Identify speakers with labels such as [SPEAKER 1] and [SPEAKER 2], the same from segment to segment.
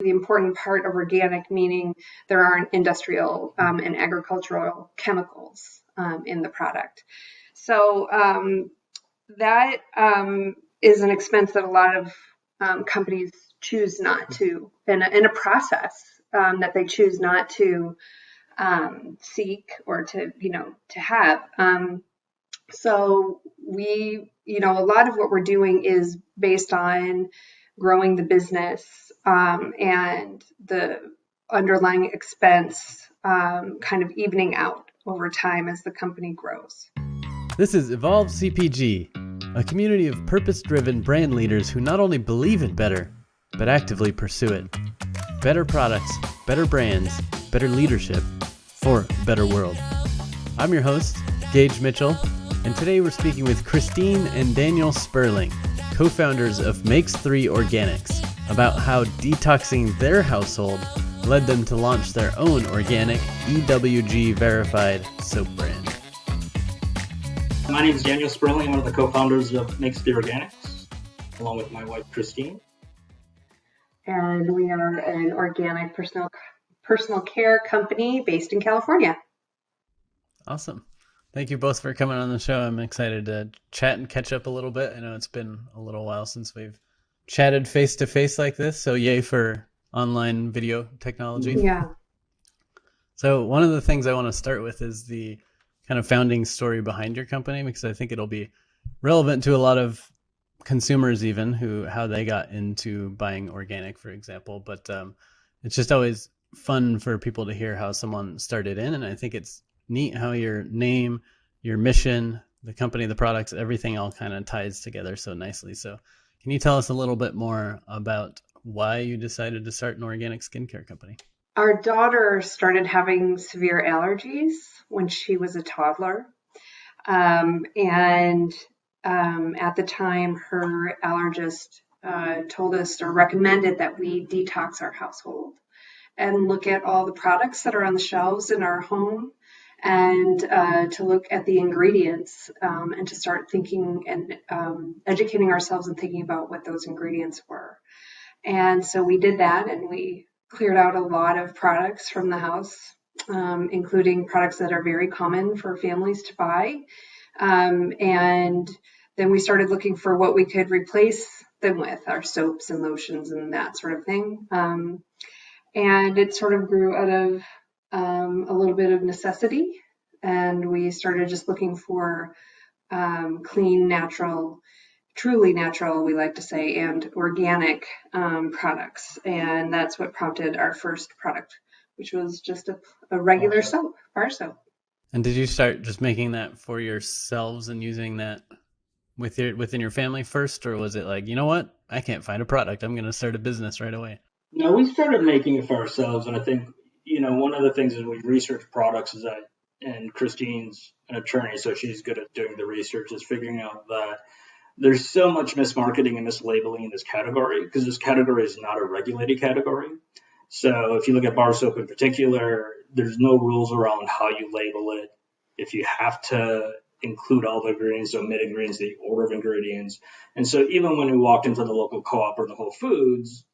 [SPEAKER 1] The important part of organic, meaning there aren't industrial and agricultural chemicals in the product. So that is an expense that a lot of companies choose not to, in a process that they choose not to seek or to have. So we, a lot of what we're doing is based on growing the business and the underlying expense kind of evening out over time as the company grows.
[SPEAKER 2] This is Evolve CPG, a community of purpose-driven brand leaders who not only believe in better, but actively pursue it. Better products, better brands, better leadership for a better world. I'm your host, Gage Mitchell, and today we're speaking with Kristine and Daniel Sperling, co-founders of Makes 3 Organics, about how detoxing their household led them to launch their own organic EWG verified soap brand.
[SPEAKER 3] My name is Daniel Sperling. I'm one of the co-founders of Makes 3 Organics, along with my wife, Kristine.
[SPEAKER 1] And we are an organic personal care company based in California.
[SPEAKER 2] Awesome. Thank you both for coming on the show. I'm excited to chat and catch up a little bit. I know it's been a little while since we've chatted face to face like this, so yay for online video technology.
[SPEAKER 1] Yeah.
[SPEAKER 2] So one of the things I want to start with is the kind of founding story behind your company, because I think it'll be relevant to a lot of consumers, even how they got into buying organic, for example. But it's just always fun for people to hear how someone started in. And I think it's neat how your name, your mission, the company, the products, everything all kind of ties together so nicely. So can you tell us a little bit more about why you decided to start an organic skincare company?
[SPEAKER 1] Our daughter started having severe allergies when she was a toddler. And at the time, her allergist told us or recommended that we detox our household and look at all the products that are on the shelves in our home and to look at the ingredients and to start thinking and educating ourselves and thinking about what those ingredients were. And so we did that, and we cleared out a lot of products from the house, including products that are very common for families to buy. And then we started looking for what we could replace them with, our soaps and lotions and that sort of thing. And it sort of grew out of a little bit of necessity. And we started just looking for clean, natural, truly natural, we like to say, and organic products. And that's what prompted our first product, which was just a regular soap, bar soap.
[SPEAKER 2] And did you start just making that for yourselves and using that within your family first? Or was it like, you know what, I can't find a product, I'm going to start a business right away?
[SPEAKER 3] No, we started making it for ourselves. And I think, one of the things is we research products is that, and Kristine's an attorney, so she's good at doing the research, is figuring out that there's so much mismarketing and mislabeling in this category because this category is not a regulated category. So if you look at bar soap in particular, there's no rules around how you label it. If you have to include all the ingredients, omit ingredients, the order of ingredients. And so even when we walked into the local co-op or the Whole Foods,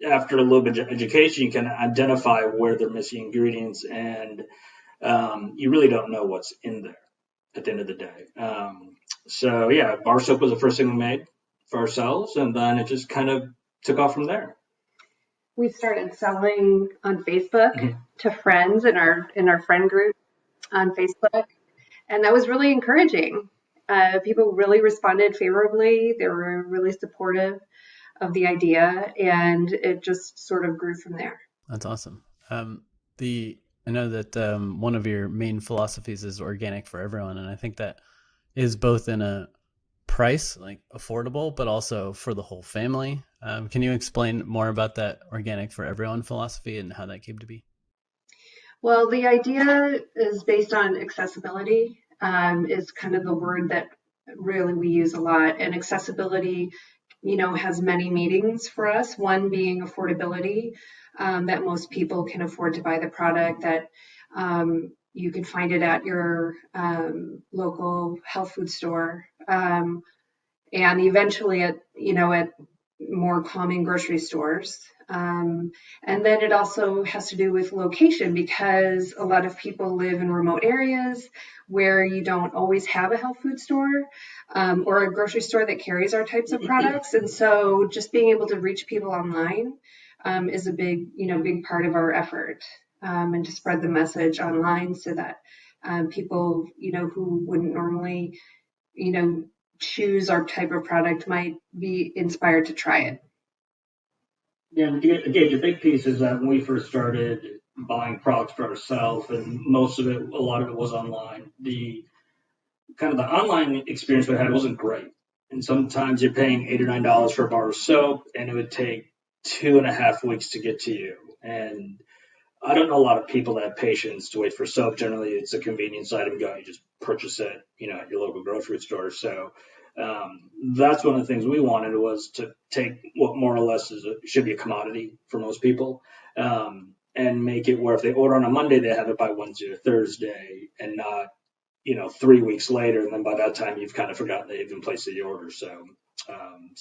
[SPEAKER 3] after a little bit of education, you can identify where they're missing ingredients, and you really don't know what's in there at the end of the day. So yeah, bar soap was the first thing we made for ourselves, and then it just kind of took off from there.
[SPEAKER 1] We started selling on Facebook to friends in our friend group on Facebook, and that was really encouraging. People really responded favorably. They were really supportive of the idea, and it just sort of grew from there.
[SPEAKER 2] That's awesome. I know that one of your main philosophies is organic for everyone, and I think that is both in a price, like affordable, but also for the whole family. Can you explain more about that organic for everyone philosophy and how that came to be?
[SPEAKER 1] Well, the idea is based on accessibility, is kind of the word that really we use a lot. And accessibility, has many meanings for us. One being affordability, that most people can afford to buy the product, that you can find it at your local health food store. And eventually at more common grocery stores. And then it also has to do with location, because a lot of people live in remote areas where you don't always have a health food store or a grocery store that carries our types of products. And so just being able to reach people online is a big part of our effort, and to spread the message online so that people, who wouldn't normally, choose our type of product might be inspired to try it.
[SPEAKER 3] Yeah, and again, the big piece is that when we first started buying products for ourselves, and a lot of it was online, the online experience we had wasn't great. And sometimes you're paying $8 or $9 for a bar of soap, and it would take 2.5 weeks to get to you. And I don't know a lot of people that have patience to wait for soap. Generally, it's a convenience item. You just purchase it, at your local grocery store. So that's one of the things we wanted, was to take what more or less should be a commodity for most people, and make it where if they order on a Monday, they have it by Wednesday or Thursday, and not 3 weeks later, and then by that time you've kind of forgotten they even placed the order. So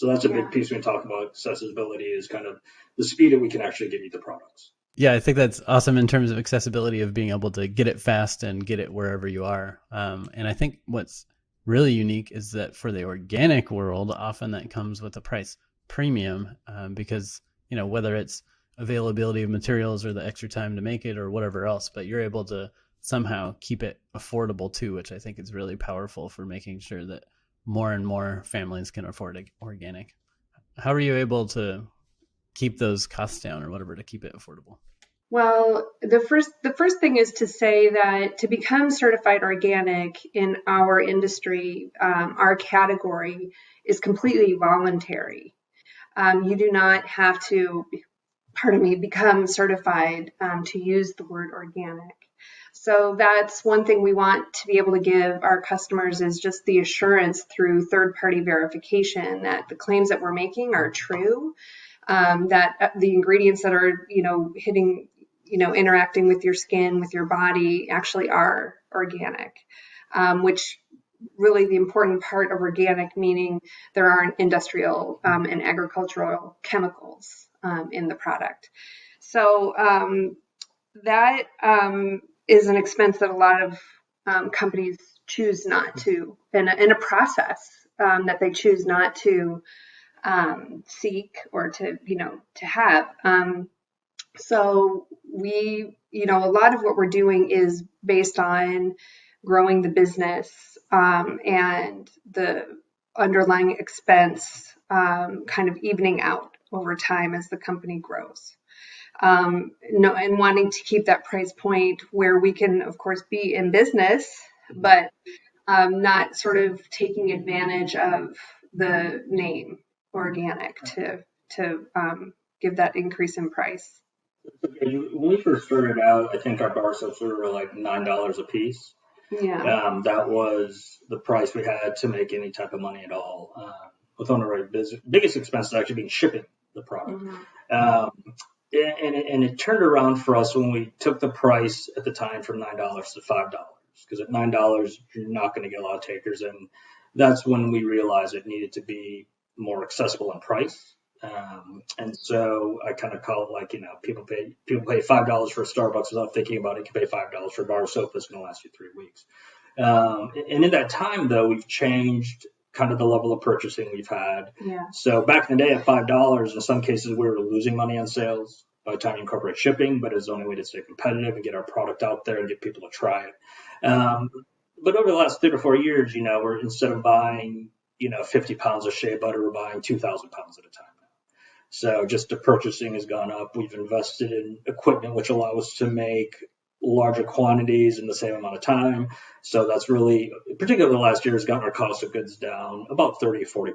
[SPEAKER 3] that's a big piece when we talk about accessibility, is kind of the speed that we can actually give you the products.
[SPEAKER 2] Yeah, I think that's awesome in terms of accessibility, of being able to get it fast and get it wherever you are. And I think what's really unique is that for the organic world, often that comes with a price premium, because, whether it's availability of materials or the extra time to make it or whatever else, but you're able to somehow keep it affordable too, which I think is really powerful for making sure that more and more families can afford organic. How are you able to keep those costs down or whatever to keep it affordable?
[SPEAKER 1] Well, the first thing is to say that to become certified organic in our industry, our category is completely voluntary. You do not have to, become certified to use the word organic. So that's one thing we want to be able to give our customers, is just the assurance through third-party verification that the claims that we're making are true, that the ingredients that are, hitting, interacting with your skin, with your body, actually are organic, which really the important part of organic, meaning there aren't industrial and agricultural chemicals in the product. So that is an expense that a lot of companies choose not to, in a process that they choose not to seek or to have. So we, a lot of what we're doing is based on growing the business and the underlying expense kind of evening out over time as the company grows. And wanting to keep that price point where we can, of course, be in business, but not sort of taking advantage of the name organic to give that increase in price.
[SPEAKER 3] When we first started out, I think our bar soaps were like $9 a piece.
[SPEAKER 1] Yeah.
[SPEAKER 3] That was the price we had to make any type of money at all. With one of our biggest expenses actually being shipping the product. Mm-hmm. And it turned around for us when we took the price at the time from $9 to $5, because at $9 you're not going to get a lot of takers, and that's when we realized it needed to be more accessible in price. And so I kind of call it like, people pay $5 for a Starbucks without thinking about it. You can pay $5 for a bar of soap that's going to last you 3 weeks. And in that time, though, we've changed kind of the level of purchasing we've had.
[SPEAKER 1] Yeah.
[SPEAKER 3] So back in the day at $5, in some cases we were losing money on sales by the time you incorporate shipping, but it's the only way to stay competitive and get our product out there and get people to try it. But over the last 3 to 4 years, we're, instead of buying, 50 pounds of shea butter, we're buying 2,000 pounds at a time now. So just the purchasing has gone up. We've invested in equipment which allow us to make larger quantities in the same amount of time. So that's really, particularly the last year, has gotten our cost of goods down about 30 or 40%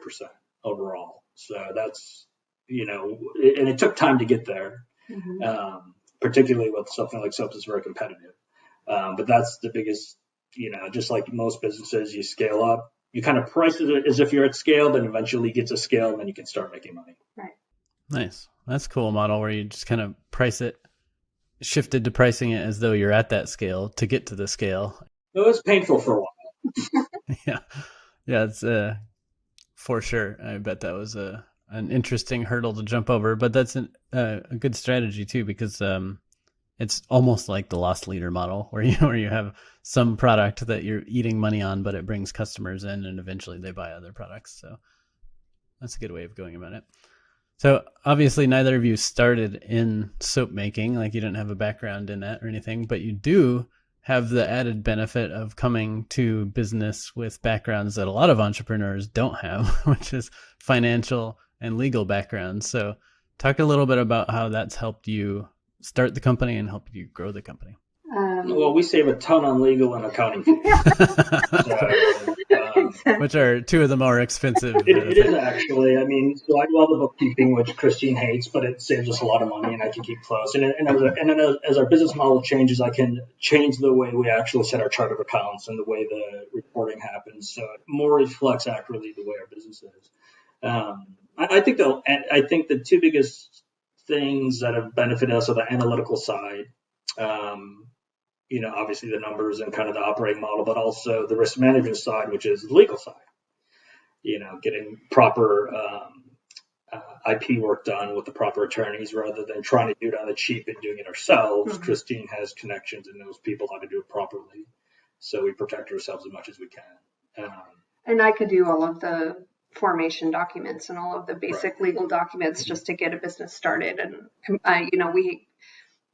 [SPEAKER 3] overall. So that's, and it took time to get there, mm-hmm. Particularly with something like soaps is very competitive. But that's the biggest, just like most businesses, you scale up, you kind of price it as if you're at scale, then eventually get to scale, and then you can start making money.
[SPEAKER 1] Right.
[SPEAKER 2] Nice. That's a cool model where you just kind of shifted to pricing it as though you're at that scale to get to the scale.
[SPEAKER 3] It was painful for a while.
[SPEAKER 2] Yeah. Yeah. It's for sure. I bet that was a an interesting hurdle to jump over, but that's a good strategy too, because it's almost like the loss leader model, where you have some product that you're eating money on, but it brings customers in, and eventually they buy other products. So that's a good way of going about it. So obviously neither of you started in soap making, like you didn't have a background in that or anything, but you do have the added benefit of coming to business with backgrounds that a lot of entrepreneurs don't have, which is financial and legal backgrounds. So talk a little bit about how that's helped you start the company and helped you grow the company.
[SPEAKER 3] Well, we save a ton on legal and accounting fees.
[SPEAKER 2] Which are two of the more expensive.
[SPEAKER 3] It is actually. I mean, so I do all the bookkeeping, which Kristine hates, but it saves us a lot of money, and I can keep close. And as our business model changes, I can change the way we actually set our chart of accounts and the way the reporting happens, so it more reflects accurately the way our business is. I think the two biggest things that have benefited us are the analytical side. Obviously the numbers and kind of the operating model, but also the risk management side, which is the legal side. Getting proper IP work done with the proper attorneys rather than trying to do it on the cheap and doing it ourselves. Mm-hmm. Kristine has connections and knows people how to do it properly, so we protect ourselves as much as we can.
[SPEAKER 1] And I could do all of the formation documents and all of the basic legal documents just to get a business started. And we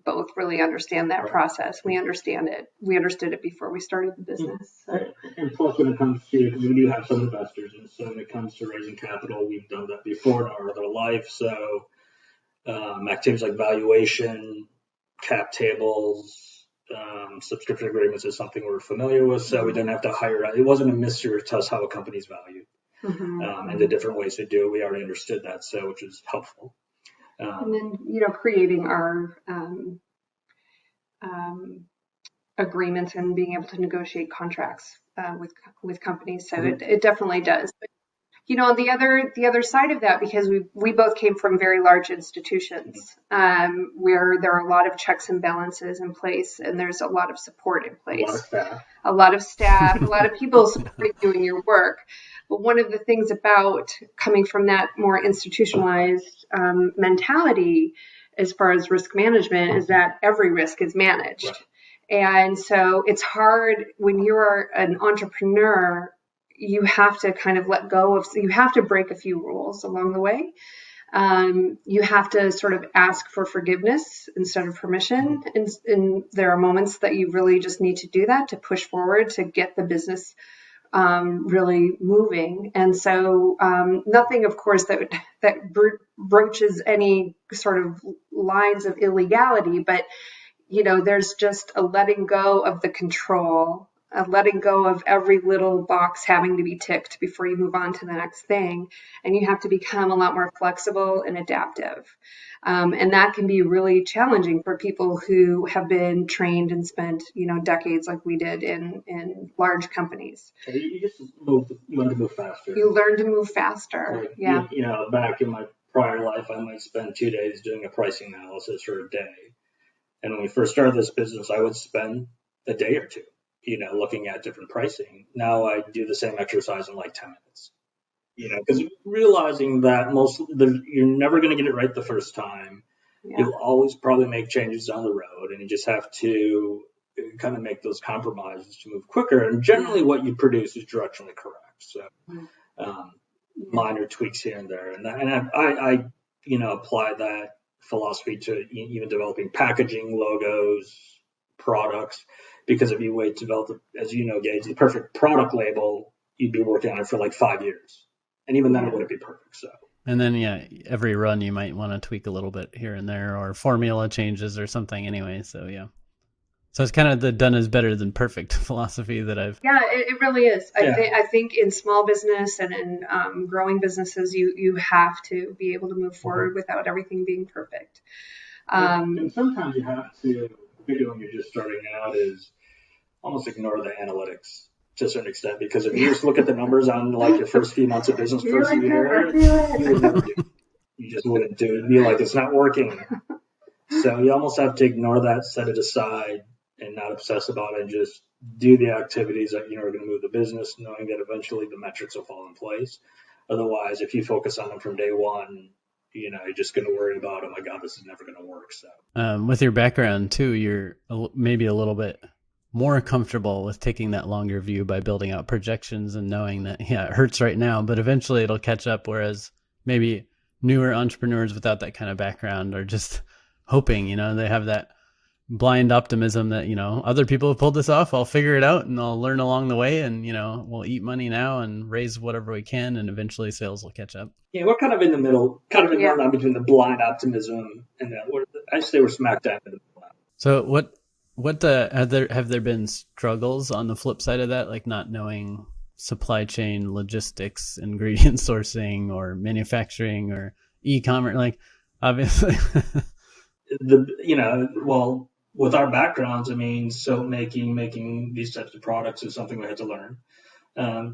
[SPEAKER 1] both really understand that process. We understand it. We understood it before we started the business.
[SPEAKER 3] And plus, when it comes to, because we do have some investors, and so when it comes to raising capital, we've done that before in our other life. So activities like valuation, cap tables, subscription agreements is something we're familiar with. So we didn't have to hire. It wasn't a mystery to us how a company's valued. Mm-hmm. And the different ways to do it. We already understood that, so which is helpful.
[SPEAKER 1] And then, creating our agreements and being able to negotiate contracts with companies. So mm-hmm. it definitely does. But, on the other side of that, because we both came from very large institutions where there are a lot of checks and balances in place, and there's a lot of support in place. A lot of staff, a lot of people supporting you in your work. But one of the things about coming from that more institutionalized mentality as far as risk management is that every risk is managed. Right. And so it's hard when you're an entrepreneur, you have to kind of you have to break a few rules along the way. You have to sort of ask for forgiveness instead of permission. And there are moments that you really just need to do that to push forward, to get the business really moving. And so nothing, of course, that broaches any sort of lines of illegality, but, there's just a letting go of the control, a letting go of every little box having to be ticked before you move on to the next thing. And you have to become a lot more flexible and adaptive. And that can be really challenging for people who have been trained and spent, decades like we did in large companies.
[SPEAKER 3] You just learn to move faster.
[SPEAKER 1] You learn to move faster. Yeah.
[SPEAKER 3] Back in my prior life, I might spend 2 days doing a pricing analysis or a day. And when we first started this business, I would spend a day or two, looking at different pricing. Now I do the same exercise in like 10 minutes. Because realizing that you're never going to get it right the first time. Yeah. You'll always probably make changes down the road, and you just have to kind of make those compromises to move quicker. And generally what you produce is directionally correct. So minor tweaks here and there. And I apply that philosophy to even developing packaging, logos, products, because if you wait to develop, as you know, Gage, the perfect product label, you'd be working on it for like 5 years. And even then it wouldn't be perfect. So.
[SPEAKER 2] And then, every run you might want to tweak a little bit here and there, or formula changes or something anyway. So, yeah. So it's kind of the done is better than perfect philosophy that I've.
[SPEAKER 1] Yeah, it really is. I think in small business and in growing businesses, you have to be able to move forward without everything being perfect.
[SPEAKER 3] And sometimes you have to, particularly when you're just starting out, is almost ignore the analytics to a certain extent, because if you just look at the numbers on like your first few months of business, first year, you would never do it. You just wouldn't do it. You'd be like, it's not working. So you almost have to ignore that, set it aside, and not obsess about it, and just do the activities that are going to move the business, knowing that eventually the metrics will fall in place. Otherwise, if you focus on them from day one, you're just going to worry about, oh my God, this is never going to work. So
[SPEAKER 2] With your background too, you're maybe a little bit more comfortable with taking that longer view by building out projections and knowing that, yeah, it hurts right now, but eventually it'll catch up. Whereas maybe newer entrepreneurs without that kind of background are just hoping, they have that blind optimism that, other people have pulled this off. I'll figure it out and I'll learn along the way, and, we'll eat money now and raise whatever we can, and eventually sales will catch up.
[SPEAKER 3] Yeah, we're kind of in the middle, kind of in the middle between the blind optimism and I'd say we're smack dab in the middle.
[SPEAKER 2] So have there been struggles on the flip side of that, like not knowing supply chain, logistics, ingredient sourcing, or manufacturing, or e-commerce? Like, obviously,
[SPEAKER 3] well, with our backgrounds, I mean, soap making these types of products is something we had to learn.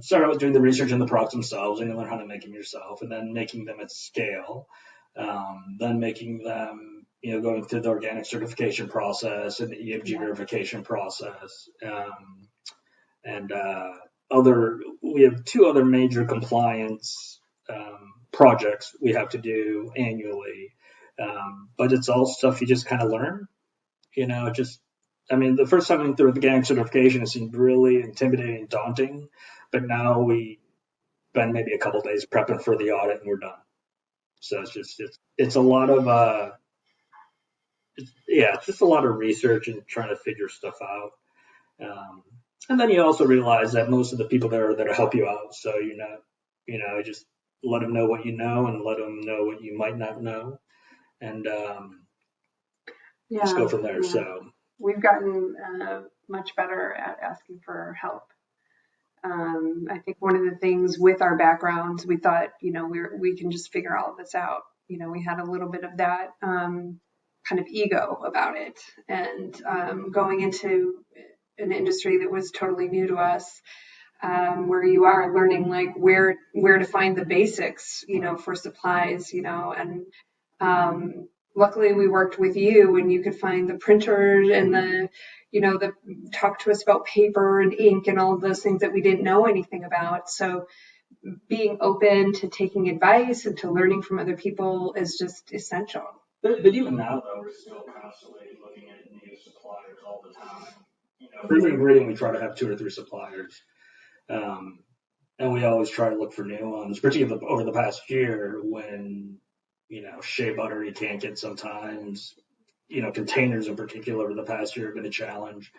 [SPEAKER 3] Start out with doing the research on the products themselves, and you learn how to make them yourself, and then making them at scale, then making them, going through the organic certification process and the EFG verification process, and we have 2 other major compliance projects we have to do annually, but it's all stuff you just kind of learn, the first time I went through the organic certification, it seemed really intimidating and daunting, but now we spend maybe a couple of days prepping for the audit and we're done. So it's a lot of it's just a lot of research and trying to figure stuff out. And then you also realize that most of the people there are there to help you out. So just let them know what you know and let them know what you might not know, and just go from there.
[SPEAKER 1] Yeah.
[SPEAKER 3] So
[SPEAKER 1] we've gotten much better at asking for help. I think one of the things with our backgrounds, we thought, we can just figure all of this out. We had a little bit of that kind of ego about it, and going into an industry that was totally new to us, where you are learning like where to find the basics, for supplies, and luckily we worked with you and you could find the printers and the talk to us about paper and ink and all of those things that we didn't know anything about. So being open to taking advice and to learning from other people is just essential.
[SPEAKER 3] But even now, though, we're still constantly looking at new suppliers all the time. For every ingredient, we try to have 2 or 3 suppliers. And we always try to look for new ones, particularly over the past year when, shea butter you can't get sometimes. Containers in particular over the past year have been a challenge.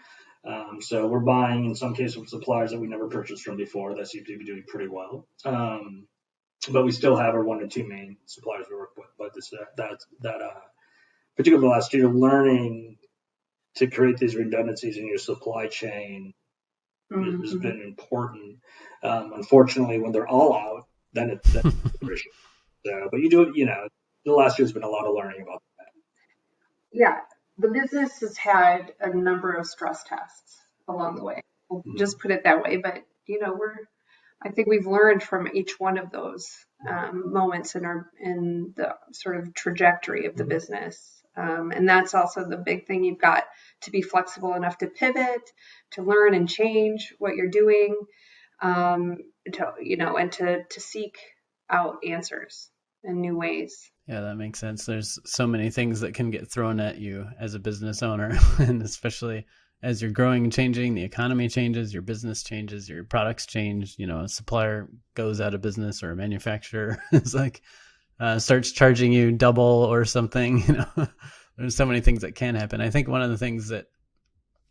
[SPEAKER 3] So we're buying, in some cases, from suppliers that we never purchased from before that seem to be doing pretty well. But we still have our 1 or 2 main suppliers we work with. But particularly last year, learning to create these redundancies in your supply chain has been important. Unfortunately, when they're all out, then it's an issue. So, but you do it, the last year's been a lot of learning about that.
[SPEAKER 1] Yeah, the business has had a number of stress tests along the way. We'll just put it that way. But, I think we've learned from each one of those moments in the sort of trajectory of the business. And that's also the big thing. You've got to be flexible enough to pivot, to learn and change what you're doing, and to seek out answers in new ways.
[SPEAKER 2] Yeah, that makes sense. There's so many things that can get thrown at you as a business owner, and especially as you're growing and changing, the economy changes, your business changes, your products change, a supplier goes out of business or a manufacturer is like, starts charging you double or something, there's so many things that can happen. I think one of the things that,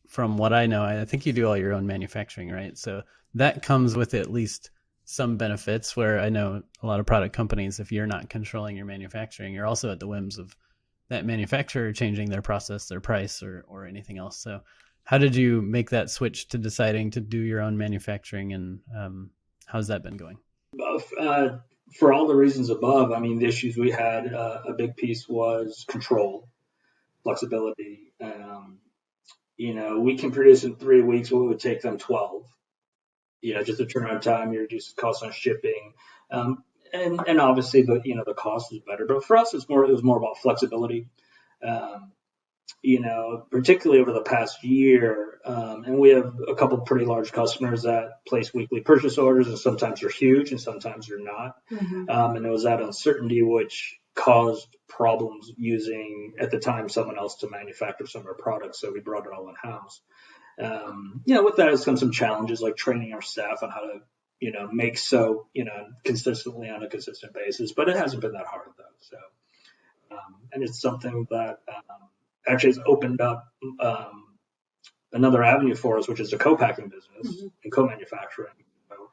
[SPEAKER 2] from what I know, I think you do all your own manufacturing, right? So that comes with at least some benefits, where I know a lot of product companies, if you're not controlling your manufacturing, you're also at the whims of that manufacturer changing their process, their price, or anything else. So how did you make that switch to deciding to do your own manufacturing, and how's that been going?
[SPEAKER 3] For all the reasons above, the issues we had, a big piece was control, flexibility. We can produce in 3 weeks what would take them 12. Just the turnaround time, you reduce the cost on shipping, and obviously the cost is better. But for us, it was more about flexibility. particularly over the past year, and we have a couple of pretty large customers that place weekly purchase orders, and sometimes they're huge and sometimes they're not. And it was that uncertainty which caused problems using, at the time, someone else to manufacture some of our products. So we brought it all in-house. With that has come some challenges like training our staff on how to, make soap, consistently on a consistent basis. But it hasn't been that hard, though. So, and it's something that actually has opened up another avenue for us, which is the co-packing business and co-manufacturing. So,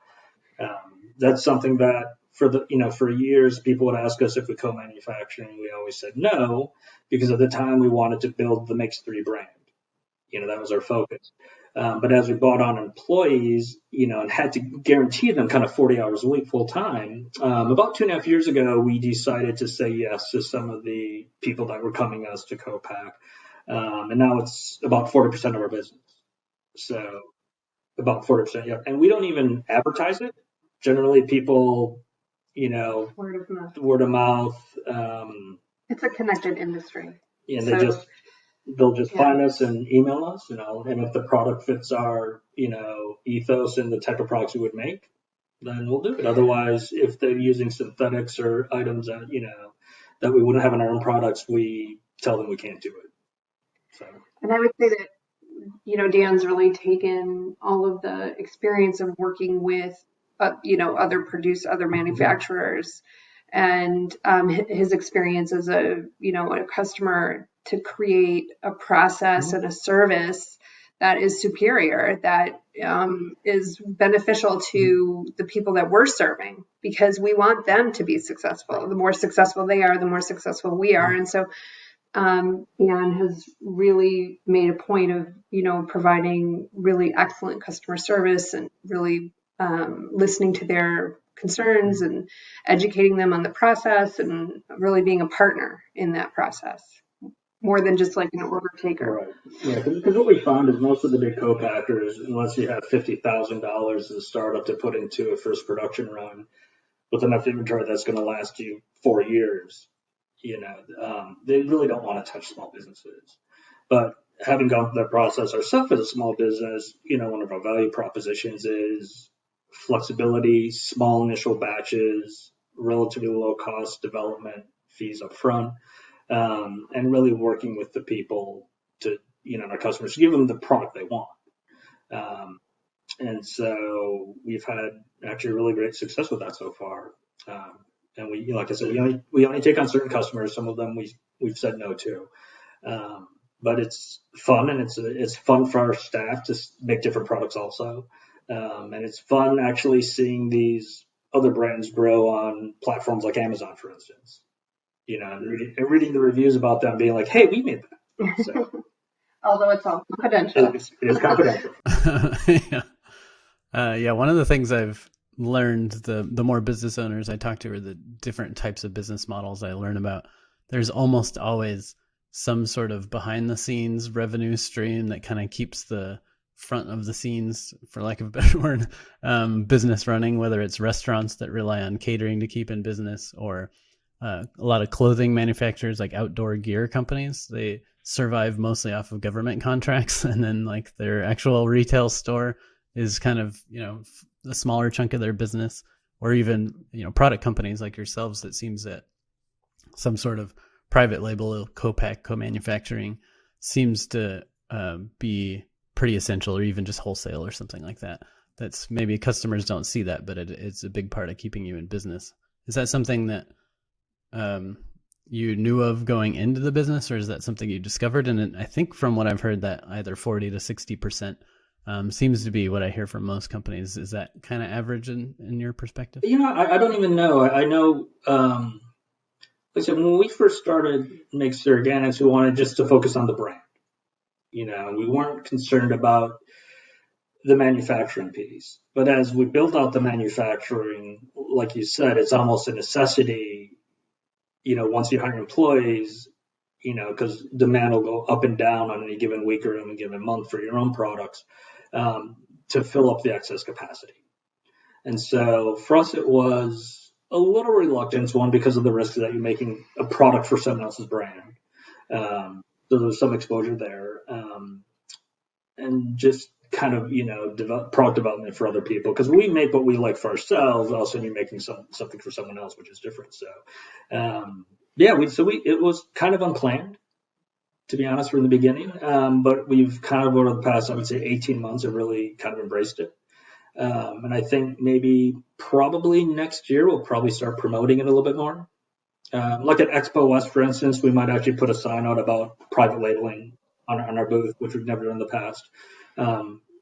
[SPEAKER 3] that's something that for years people would ask us if we co-manufacturing. We always said no, because at the time we wanted to build the Makes 3 brand. That was our focus. But as we brought on employees, and had to guarantee them kind of 40 hours a week full time, about 2.5 years ago, we decided to say yes to some of the people that were coming us to co-pack. And now it's about 40% of our business. So about 40%, yeah. And we don't even advertise it. Generally, people, word of mouth.
[SPEAKER 1] It's a connected industry.
[SPEAKER 3] And they'll just find us and email us, and if the product fits our, ethos and the type of products we would make, then we'll do it. Otherwise, if they're using synthetics or items that, that we wouldn't have in our own products, we tell them we can't do it. So.
[SPEAKER 1] And I would say that, Dan's really taken all of the experience of working with, other manufacturers and his experience as a customer to create a process and a service that is superior, that is beneficial to the people that we're serving, because we want them to be successful. The more successful they are, the more successful we are. And so Dan has really made a point of, providing really excellent customer service and really listening to their concerns and educating them on the process and really being a partner in that process, more than just like an order taker.
[SPEAKER 3] Right. Yeah, because what we found is most of the big co-packers, unless you have $50,000 as a startup to put into a first production run with enough inventory that's going to last you 4 years, they really don't want to touch small businesses. But having gone through that process ourselves as a small business, one of our value propositions is flexibility, small initial batches, relatively low cost development fees up front, and really working with the people to, our customers, to give them the product they want. And so we've had actually really great success with that so far. And we, like I said, we only take on certain customers. Some of them we've said no to. But it's fun, and it's fun for our staff to make different products also. And it's fun actually seeing these other brands grow on platforms like Amazon, for instance. And reading the reviews about them, being like, "Hey, we made that." So,
[SPEAKER 1] although it's all confidential.
[SPEAKER 3] It is confidential.
[SPEAKER 2] Yeah. One of the things I've learned, the more business owners I talk to, or the different types of business models I learn about, there's almost always some sort of behind the scenes revenue stream that kind of keeps the front of the scenes, for lack of a better word, business running, whether it's restaurants that rely on catering to keep in business, or a lot of clothing manufacturers like outdoor gear companies. They survive mostly off of government contracts, and then like their actual retail store is kind of, a smaller chunk of their business. Or even, product companies like yourselves, that seems that some sort of private label, co-pack, co-manufacturing seems to be pretty essential, or even just wholesale or something like that. That's maybe customers don't see that, but it's a big part of keeping you in business. Is that something that you knew of going into the business, or is that something you discovered? And I think from what I've heard, that either 40 to 60% seems to be what I hear from most companies. Is that kind of average in your perspective?
[SPEAKER 3] I don't even know. I know, like I said, when we first started Makes Organics, we wanted just to focus on the brand. We weren't concerned about the manufacturing piece. But as we built out the manufacturing, like you said, it's almost a necessity, once you hire employees, because demand will go up and down on any given week or any given month for your own products, to fill up the excess capacity. And so for us, it was a little reluctance, one, because of the risk that you're making a product for someone else's brand. So there's some exposure there, and just kind of develop product development for other people, because we make what we like for ourselves. Also, you're making something for someone else, which is different. So it was kind of unplanned, to be honest, from the beginning. But we've kind of over the past, I would say, 18 months, have really kind of embraced it. And I think probably next year we'll probably start promoting it a little bit more. Like at Expo West, for instance, we might actually put a sign out about private labeling on our booth, which we've never done in the past.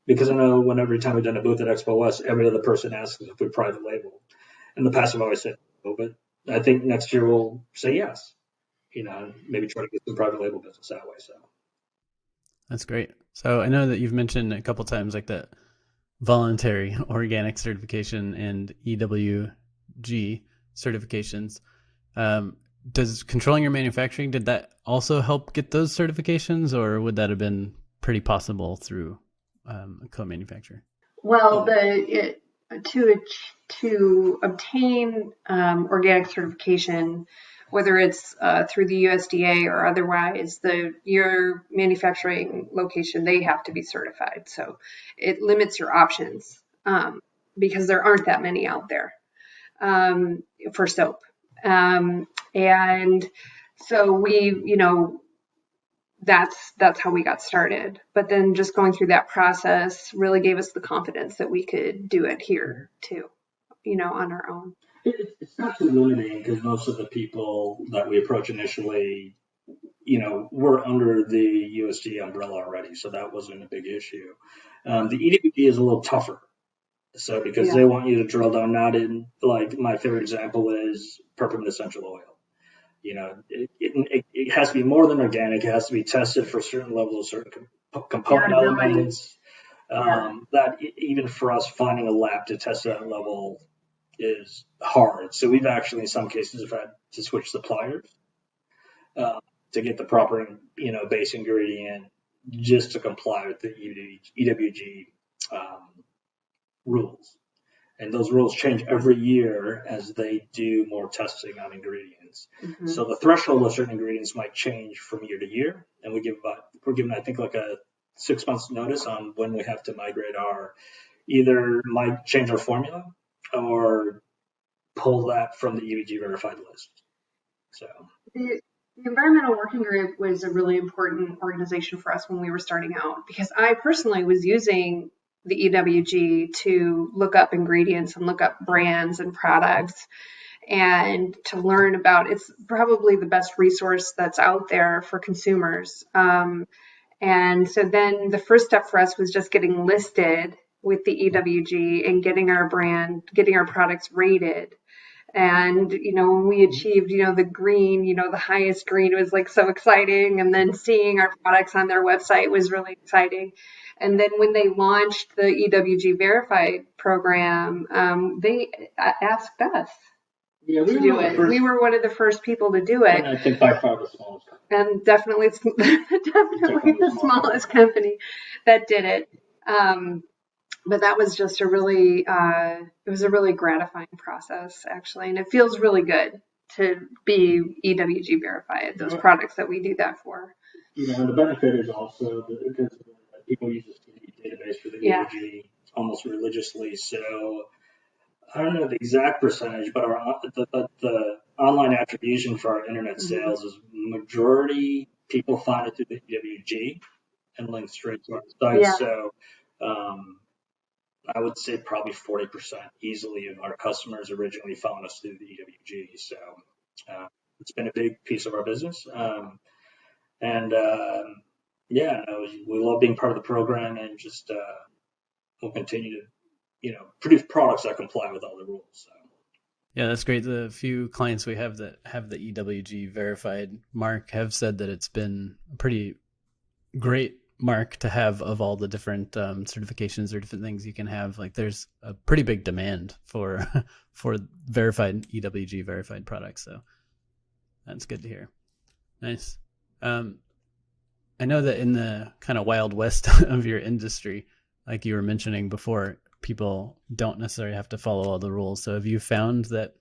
[SPEAKER 3] Because I know every time we've done a booth at Expo West, every other person asks if we private label. In the past, I've always said no, but I think next year we'll say yes. Maybe try to get some private label business that way. So
[SPEAKER 2] that's great. So I know that you've mentioned a couple times like that voluntary organic certification and EWG certifications. Does controlling your manufacturing, did that also help get those certifications, or would that have been pretty possible through a co-manufacturer?
[SPEAKER 1] Well, to obtain organic certification, whether it's through the USDA or otherwise, your manufacturing location, they have to be certified. So it limits your options because there aren't that many out there for soap. And so that's how we got started. But then just going through that process really gave us the confidence that we could do it here too, on our own.
[SPEAKER 3] It's not too limiting, because most of the people that we approach initially, were under the USDA umbrella already, so that wasn't a big issue. The EWG is a little tougher. So because they want you to drill down, not in, like, my favorite example is peppermint essential oil. It has to be more than organic. It has to be tested for certain levels of certain component elements. That even for us, finding a lab to test that level is hard. So we've actually, in some cases, have had to switch suppliers to get the proper, base ingredient, just to comply with the EWG rules. And those rules change every year as they do more testing on ingredients. Mm-hmm. So the threshold of certain ingredients might change from year to year. And we're given, I think, like a 6 months notice on when we have to migrate might change our formula or pull that from the EWG verified list. So
[SPEAKER 1] the Environmental Working Group was a really important organization for us when we were starting out, because I personally was using the EWG to look up ingredients and look up brands and products and to learn about. It's probably the best resource that's out there for consumers. And so then the first step for us was just getting listed with the EWG and getting our products rated. And, when we achieved, the green, the highest green, was like so exciting. And then seeing our products on their website was really exciting. And then when they launched the EWG verified program, they asked us to do it. We were one of the first people to do it.
[SPEAKER 3] And I think by far the smallest company.
[SPEAKER 1] And definitely the smallest company that did it. But that was just a really gratifying process, actually. And it feels really good to be EWG verified, those products that we do that for.
[SPEAKER 3] And the benefit is also because people use this database for the EWG almost religiously. So I don't know the exact percentage, but the online attribution for our internet sales is majority people find it through the EWG and link straight to our site. Yeah. So I would say probably 40% easily of our customers originally found us through the EWG. So it's been a big piece of our business. We love being part of the program, and just we'll continue to, produce products that comply with all the rules. So.
[SPEAKER 2] Yeah, that's great. The few clients we have that have the EWG verified mark have said that it's been a pretty great mark to have of all the different certifications or different things you can have. Like, there's a pretty big demand for verified EWG verified products. So that's good to hear. Nice. I know that in the kind of wild west of your industry, like you were mentioning before, people don't necessarily have to follow all the rules. So have you found that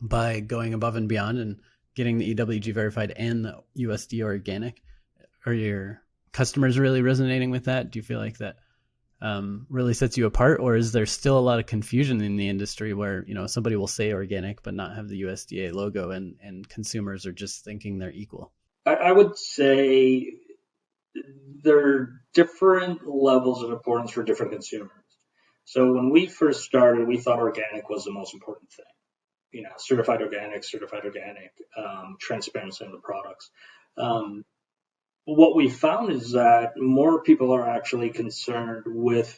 [SPEAKER 2] by going above and beyond and getting the EWG verified and the USD organic, are your customers really resonating with that? Do you feel like that really sets you apart, or is there still a lot of confusion in the industry where, you know, somebody will say organic but not have the USDA logo, and consumers are just thinking they're equal?
[SPEAKER 3] I would say there are different levels of importance for different consumers. So when we first started, we thought organic was the most important thing. You know, certified organic, transparency in the products. What we found is that more people are actually concerned with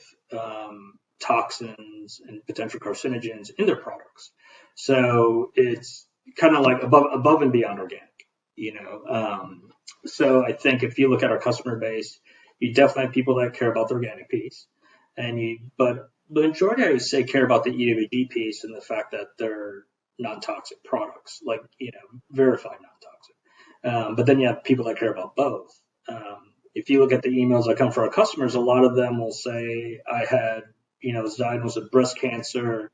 [SPEAKER 3] toxins and potential carcinogens in their products. So it's kind of like above and beyond organic, you know. So I think if you look at our customer base, you definitely have people that care about the organic piece, but the majority, I would say, care about the EWG piece and the fact that they're non-toxic products, like, you know, verified non-toxic. But then you have people that care about both. If you look at the emails that come from our customers, a lot of them will say, I had, you know, was diagnosed with breast cancer.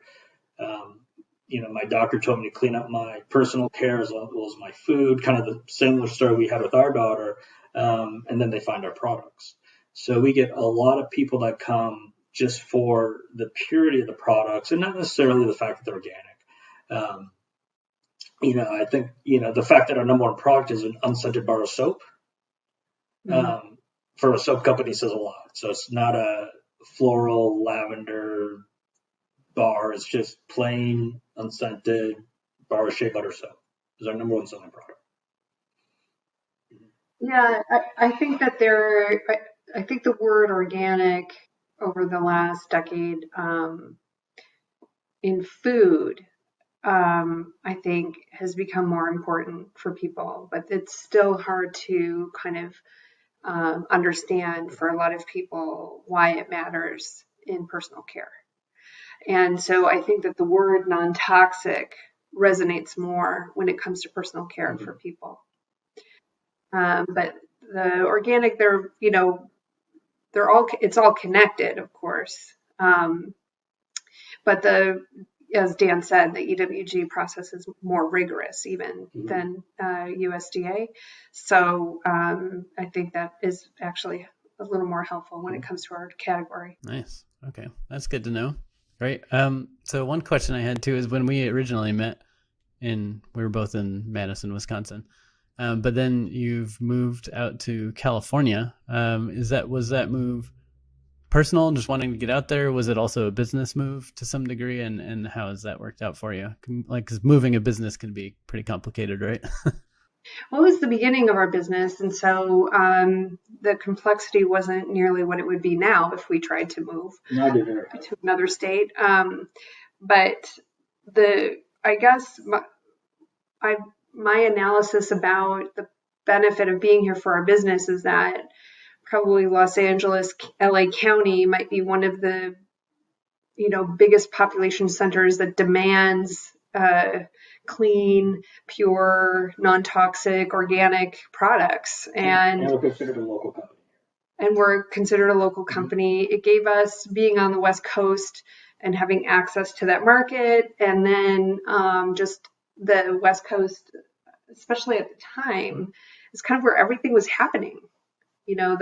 [SPEAKER 3] You know, my doctor told me to clean up my personal care as well as my food, kind of the similar story we had with our daughter. And then they find our products. So we get a lot of people that come just for the purity of the products and not necessarily the fact that they're organic. You know, I think, you know, the fact that our number one product is an unscented bar of soap, for a soap company says a lot. So it's not a floral lavender bar. It's just plain unscented bar of shea butter soap. Is our number one selling product.
[SPEAKER 1] Yeah, I think that I think the word organic over the last decade in food, I think has become more important for people, but it's still hard to kind of understand for a lot of people why it matters in personal care. And so I think that the word non-toxic resonates more when it comes to personal care for people. But the organic, they're, you know, it's all connected, of course. But as Dan said, the EWG process is more rigorous even than USDA. So I think that is actually a little more helpful when it comes to our category.
[SPEAKER 2] Nice. Okay. That's good to know. Right. So one question I had too is when we originally met we were both in Madison, Wisconsin. But then you've moved out to California. Was that move personal, just wanting to get out there? Was it also a business move to some degree? And how has that worked out for you? Like, 'cause moving a business can be pretty complicated, right?
[SPEAKER 1] Well, it was the beginning of our business. And so the complexity wasn't nearly what it would be now if we tried to move to another state. But I guess my analysis about the benefit of being here for our business is that probably Los Angeles, LA County might be one of the, you know, biggest population centers that demands clean, pure, non-toxic, organic products. And
[SPEAKER 3] we're considered a local company.
[SPEAKER 1] And we're considered a local company. It gave us being on the West Coast and having access to that market, and then just the West Coast, especially at the time, is kind of where everything was happening. You know,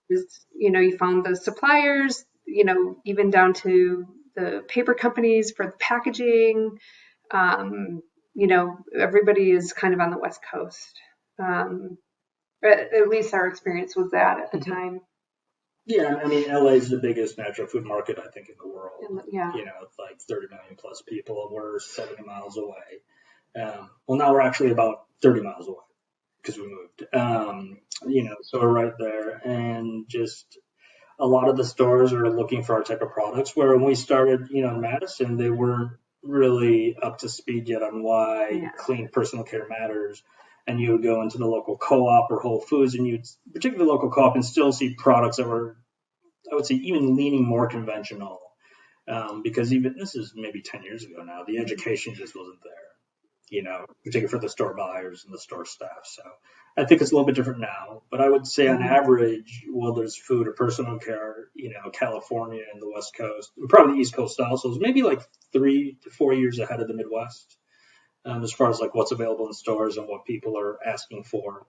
[SPEAKER 1] you found the suppliers, you know, even down to the paper companies for the packaging. You know, everybody is kind of on the West Coast. At least our experience was that at the time.
[SPEAKER 3] Yeah, I mean, LA is the biggest natural food market, I think, in the world.
[SPEAKER 1] Yeah.
[SPEAKER 3] You know, like 30 million plus people. We're 70 miles away. Well, now we're actually about 30 miles away because we moved. You know, so we're right there. And just a lot of the stores are looking for our type of products, where when we started, you know, in Madison, they weren't really up to speed yet on why clean personal care matters. And you would go into the local co-op or Whole Foods, and you'd, particularly the local co-op, and still see products that were, I would say, even leaning more conventional. Because even this is maybe 10 years ago now, the education just wasn't there, you know, particularly for the store buyers and the store staff. So I think it's a little bit different now. But I would say on average, whether it's food or personal care, you know, California and the West Coast, and probably the East Coast also, is maybe like 3 to 4 years ahead of the Midwest. As far as like what's available in stores and what people are asking for.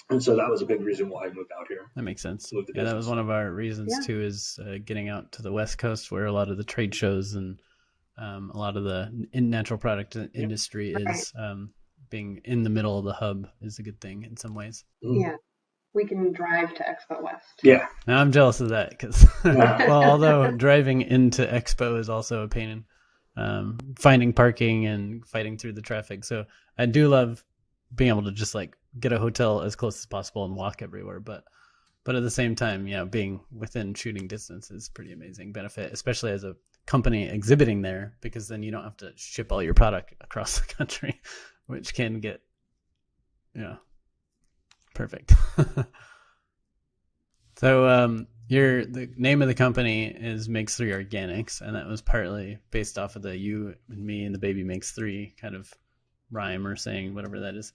[SPEAKER 3] And so that was a big reason why I moved out here.
[SPEAKER 2] That makes sense.
[SPEAKER 3] Moved the
[SPEAKER 2] Yeah, that was
[SPEAKER 3] business.
[SPEAKER 2] one of our reasons
[SPEAKER 1] Yeah.
[SPEAKER 2] too, is getting out to the West Coast where a lot of the trade shows and a lot of the natural product industry is. Being in the middle of the hub is a good thing in some ways.
[SPEAKER 1] Yeah. We can drive to Expo West.
[SPEAKER 3] Yeah.
[SPEAKER 2] Now I'm jealous of that because, well, although driving into Expo is also a pain in finding parking and fighting through the traffic. So I do love being able to just like get a hotel as close as possible and walk everywhere. But at the same time, being within shooting distance is pretty amazing benefit, especially as a company exhibiting there, because then you don't have to ship all your product across the country, which can get, perfect. So the name of the company is Makes 3 Organics, and that was partly based off of the you and me and the baby makes 3 kind of rhyme or saying, whatever that is.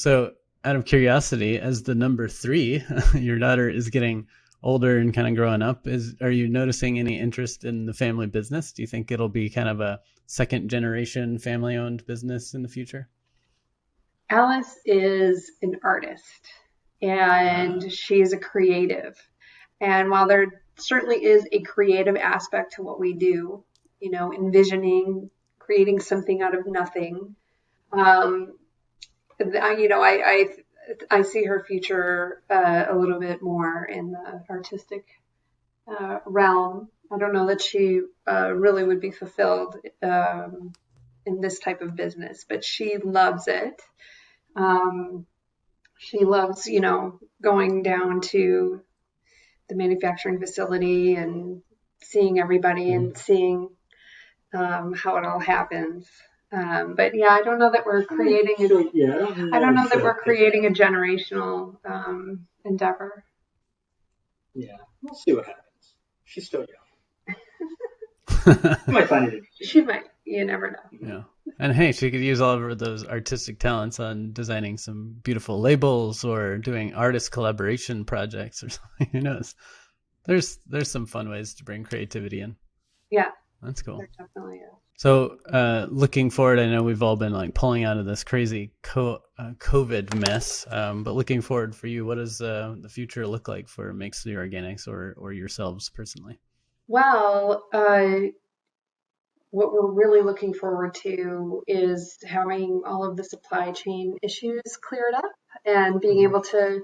[SPEAKER 2] So out of curiosity, as the number 3, your daughter is getting older and kind of growing up, are you noticing any interest in the family business? Do you think it'll be kind of a second generation family owned business in the future?
[SPEAKER 1] Alice is an artist and she's a creative. And while there certainly is a creative aspect to what we do, envisioning, creating something out of nothing, I see her future a little bit more in the artistic realm. I don't know that she really would be fulfilled in this type of business, but she loves it. She loves, going down to the manufacturing facility and seeing everybody and seeing how it all happens. But yeah, I don't know that we're creating. I don't know that we're creating a generational endeavor.
[SPEAKER 3] Yeah, we'll see what happens. She's still young. She might find it interesting.
[SPEAKER 1] She might. You never know.
[SPEAKER 2] Yeah. And hey, she could use all of those artistic talents on designing some beautiful labels or doing artist collaboration projects or something. Who knows? There's some fun ways to bring creativity in.
[SPEAKER 1] Yeah.
[SPEAKER 2] That's cool.
[SPEAKER 1] There definitely is.
[SPEAKER 2] So looking forward, I know we've all been like pulling out of this crazy COVID mess, but looking forward for you, what does the future look like for Makes 3 Organics or yourselves personally?
[SPEAKER 1] Well, what we're really looking forward to is having all of the supply chain issues cleared up and being able to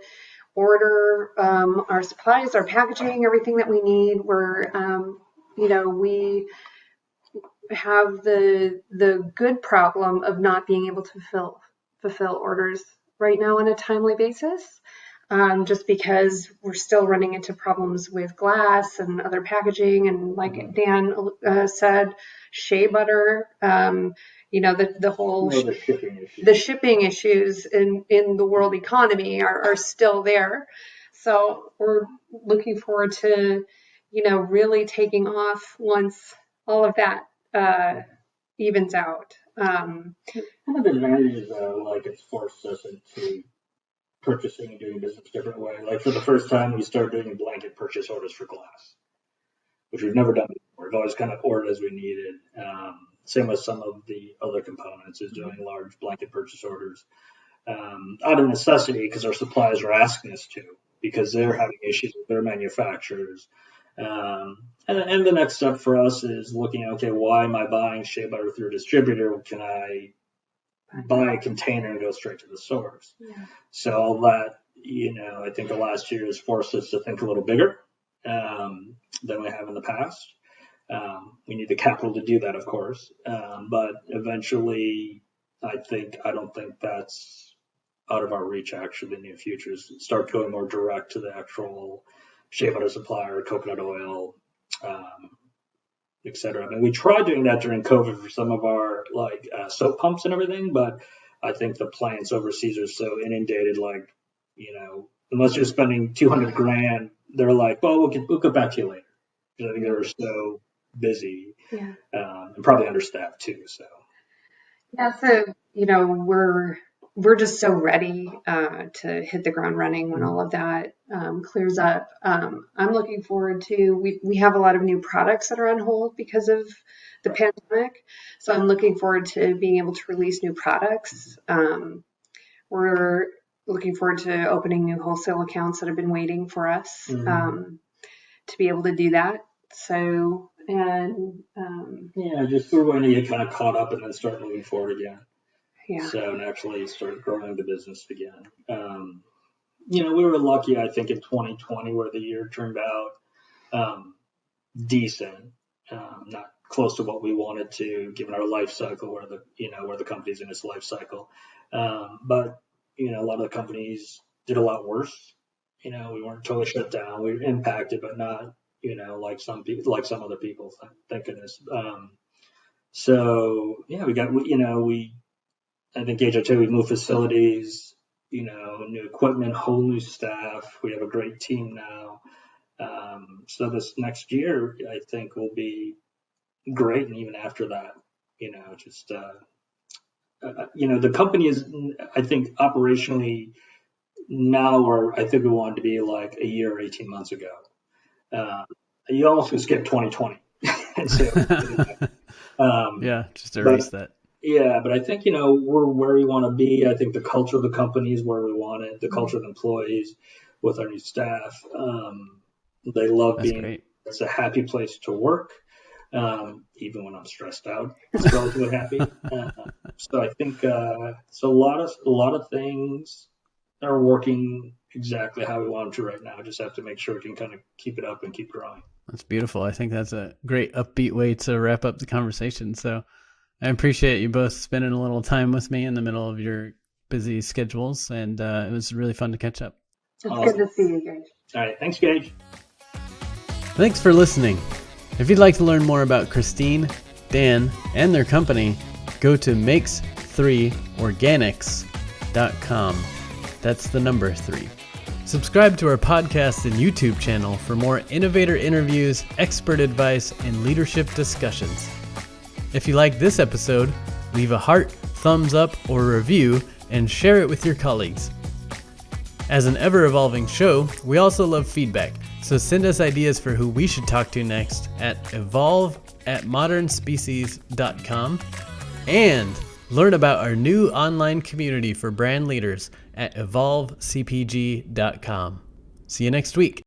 [SPEAKER 1] order our supplies, our packaging, everything that we need. We're, we have the good problem of not being able to fulfill orders right now on a timely basis. Just because we're still running into problems with glass and other packaging. And like Dan said, shea butter, the whole the shipping issues in the world economy are still there. So we're looking forward to, really taking off once all of that evens out.
[SPEAKER 3] One of the advantages, like it's forced us into purchasing and doing business a different way. Like for the first time, we started doing blanket purchase orders for glass, which we've never done before. We've always kind of ordered as we needed. Same with some of the other components, is doing large blanket purchase orders out of necessity because our suppliers are asking us to, because they're having issues with their manufacturers. And the next step for us is looking at, okay, why am I buying shea butter through a distributor? Can I buy a container and go straight to the source?
[SPEAKER 1] Yeah.
[SPEAKER 3] So all that, I think the last year has forced us to think a little bigger than we have in the past. We need the capital to do that, of course. But eventually, I don't think that's out of our reach, actually, in the near future. Start going more direct to the actual shea butter supplier, coconut oil, et cetera. I mean, we tried doing that during COVID for some of our soap pumps and everything, but I think the plants overseas are so inundated, unless you're spending $200,000, they're like, well, we'll get back to you later. I think they were so busy, and probably understaffed too. So
[SPEAKER 1] yeah, so we're just so ready to hit the ground running when all of that clears up. I'm looking forward to, we have a lot of new products that are on hold because of the pandemic. So I'm looking forward to being able to release new products. We're looking forward to opening new wholesale accounts that have been waiting for us to be able to do that. So, and
[SPEAKER 3] just we're going to get kind of caught up and then start moving forward again.
[SPEAKER 1] Yeah.
[SPEAKER 3] So, and actually start growing the business again. We were lucky, I think, in 2020 where the year turned out decent, not close to what we wanted to, given our life cycle, where the company's in its life cycle. But a lot of the companies did a lot worse. We weren't totally shut down. We were impacted, but not, like some people, like some other people. Thank goodness. I think Gage, I tell you, we moved facilities, new equipment, whole new staff. We have a great team now. So this next year, I think, will be great. And even after that, the company is, I think, operationally now where I think we wanted to be like a year or 18 months ago. You almost could skip 2020.
[SPEAKER 2] Just erase that.
[SPEAKER 3] Yeah, but I think, we're where we want to be. I think the culture of the company is where we want it, the culture of the employees with our new staff. They love being, great. It's a happy place to work. Even when I'm stressed out, it's relatively happy. So I think so a lot of things are working exactly how we want them to right now. Just have to make sure we can kind of keep it up and keep growing.
[SPEAKER 2] That's beautiful. I think that's a great upbeat way to wrap up the conversation. So I appreciate you both spending a little time with me in the middle of your busy schedules, and it was really fun to catch up.
[SPEAKER 1] It's awesome. Good to see you, Gage.
[SPEAKER 3] All right. Thanks, Gage.
[SPEAKER 2] Thanks for listening. If you'd like to learn more about Kristine, Dan, and their company, go to makes3organics.com. That's the number 3. Subscribe to our podcast and YouTube channel for more innovator interviews, expert advice, and leadership discussions. If you like this episode, leave a heart, thumbs up, or review, and share it with your colleagues. As an ever-evolving show, we also love feedback, so send us ideas for who we should talk to next at evolve@modernspecies.com, and learn about our new online community for brand leaders at evolvecpg.com. See you next week.